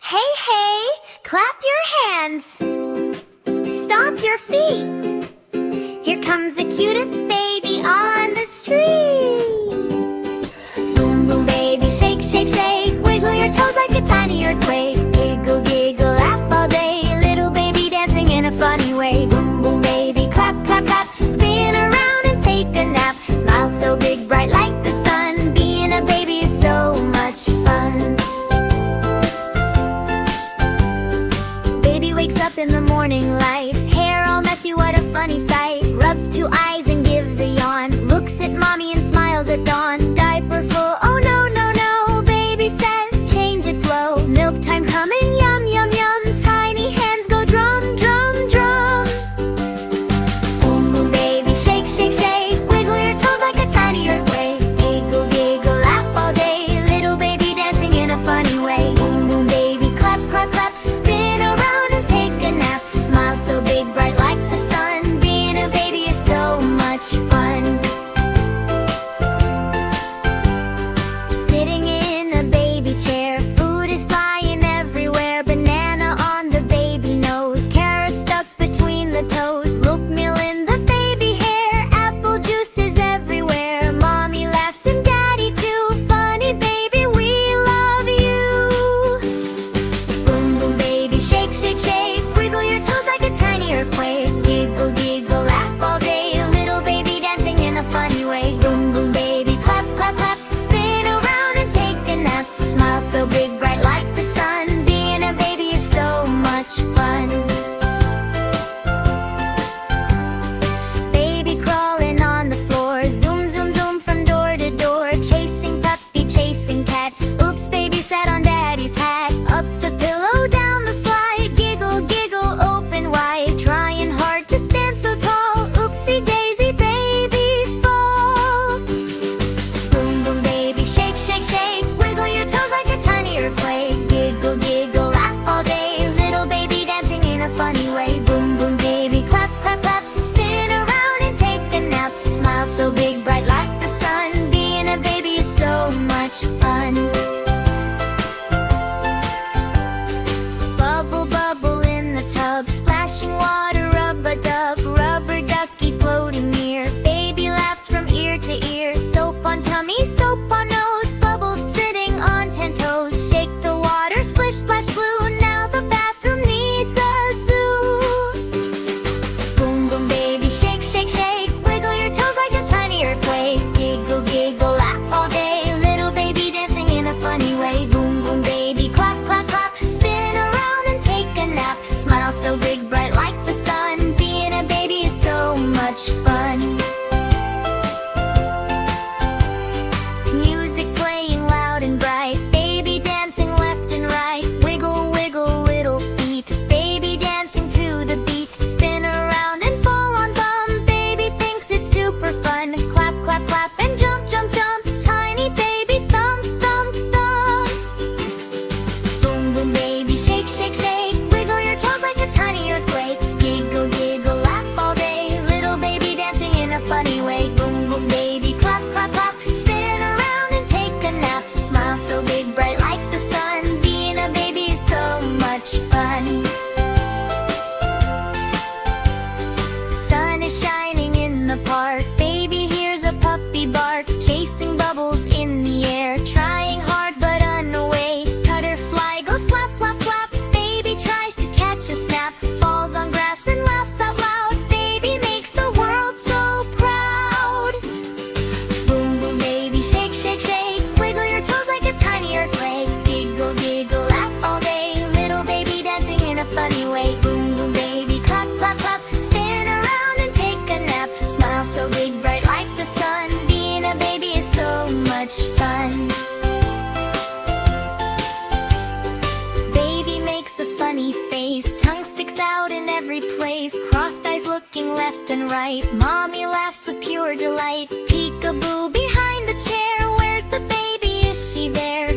Hey, hey, clap your hands, stomp your feet. Here comes the cutest baby on the street. Boom, boom, baby, shake, shake, shake. Wiggle your toes like a tiny earthquake. Giggle, giggle, laugh all day. Little baby dancing in a funny way. Boom, boom, baby, clap, clap, clap. Spin around and take a nap. Smile so big, bright like the sun. Being a baby is so much fun. Baby wakes up in the morning light. Hair all messy, what a funny sight. Rubs two eyes and gives a yawn. Looks at mommy and smiles at dawn. Diaper full, oh no, no, no. Baby says, change it slow. Milk time coming, yum, yum, yum. Tiny hands go drum, drum, drum. Boom, boom, baby, shake, shake, shake. Wiggle your toes like a tiny earthquake. Giggle, giggle, laugh all day. Little baby dancing in a funny way. Boom, boom, baby, clap, clap, clap. Spin around and take a nap. Smile so big, bright like the sun. Being a baby is so much fun. Sitting in a baby chair. Food is flying everywhere. Banana on the baby nose. Carrot stuck between the toes. Milk meal in the baby hair. Apple juice is everywhere. Mommy laughs and daddy too. Funny baby, we love you. Boom, boom, baby, shake, shake, shake. Wiggle your toes like a tiny earthquake. Giggle, giggle, laugh all day. Little baby dancing in a funny way. Boom, boom, baby, clap, clap, clap. Spin around and take a nap. Smile so big, bright like the sun. Being a baby is so much fun. Baby crawling on the floor. Zoom, zoom, zoom from door to door. Chasing puppy, chasing cat. Oops, baby sat on daddy's hat. Up the pillow, down the slide. Giggle, giggle, open wide. Trying hard to stand so tall. Oopsie daisy, baby fall. Boom, boom, baby, shake, shake, shake. Wiggle your toes like a tiny earthquake. Giggle, giggle, laugh all day. Little baby dancing in a funny way. Boom, boom, baby, clap, clap, clap. Spin around and take a nap. Smile so big, bright like the sun. Being a baby is so much fun. Bubble, bubble in the tub. Splashing water, rub-a-dub. Rubber ducky floating near. Baby laughs from ear to ear. Soap on tummy, soap on nose. Bubbles sitting on 10 toes. Shake the water, splish, splash, blue. Now the bathroom needs a zoo. Boom, boom, baby, shake, shake, shake. Wiggle your toes like a tiny earthquake. Giggle, giggle, laugh all day. Little baby dancing in a funny way. Boom, boom, baby, clap, clap, clap. Spin around and take a nap. Smile so big, bright like the sun. Being a baby is so much fun. Music playing loud and bright. Baby dancing left and right. Wiggle, wiggle, little feet. Baby dancing to the beat. Spin around and fall on bum. Baby thinks it's super fun. Clap, clap, clap and jump, jump, jump. Tiny baby thump, thump, thump. Boom, boom, baby, shake, shake, shake. Wiggle your toes like a tiny earthquake. Giggle, giggle, laugh all day. Little baby dancing in a funny way. Boom, boom, baby, clap, clap, clap. Spin around and take a nap. Smile so big, bright like the sun. Being a baby is so much fun. Sun is shining in the park. Baby hears a puppy bark. Chasing bubbles in the air. Trying hard but unaware. Butterfly goes flap, flap, flap. Baby tries to catch a snap. Falls on grass and laughs out loud. Baby makes the world so proud. Boom, boom, baby, shake, shake, shake. Wiggle your toes like a tiny earthquake. Giggle, giggle, laugh all day. Little baby dancing in a funny way. Boom, boom, baby, clap, clap, clap. Spin around and take a nap. Smile so big, bright like the sun. Being a baby is so much fun. Baby makes a funny face. Tongue sticks out in every place. Crossed eyes looking left and right. Mommy laughs with pure delight. Peekaboo behind the chair. Where's the baby? Is she there?